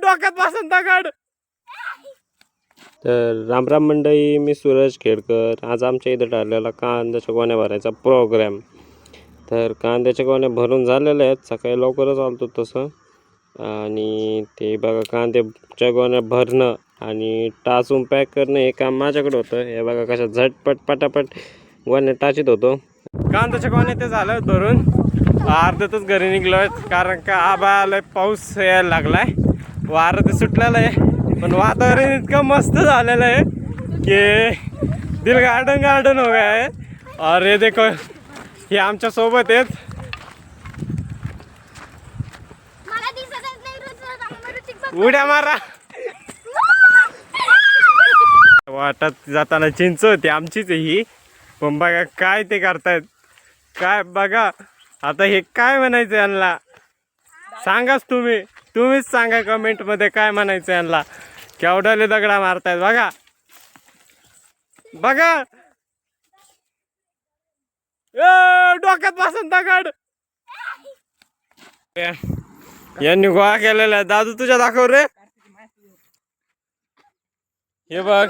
डोक्यात बसून दगड. तर रामराम मंडळी, मी सूरज खेडकर. आज आमच्या इथं ठरलेला कांद्याच्या गोण्या भरायचा प्रोग्राम. तर कांद्याच्या गोण्या भरून झालेल्या आहेत, सकाळी लवकरच आलतो तसं. आणि ते बघा कांद्याच्या गोण्या भरणं आणि टाचून पॅक करणं हे काम माझ्याकडे होतं. हे बघा कशा झटपट पटापट गोण्या टाचीत होतो. कांद्याच्या गोण्या ते झालं भरून अर्ध्यातच घरी निघलोय, कारण का आबा आलाय, पाऊस यायला लागलाय, वारं ते सुटलेलं आहे. पण वातावरण इतकं मस्त झालेलं आहे की दिल गार्डन गार्डन हो गया है. और ये देखो हे आमच्या सोबत आहेत. उड्या मारा. वाटत जाताना चिंच होती आमचीच ही, पण बघा काय ते करतायत. काय बघा आता हे काय म्हणायचं यांना सांगाच तुम्हीच सांगा कमेंट मध्ये काय म्हणायचं यांना. केवढ्याले दगडा मारतायत बघा बघा. डोक्यात बसून दगड. यांनी गोळा केलेला. दादू तुझ्या दाखव रे. हे बघ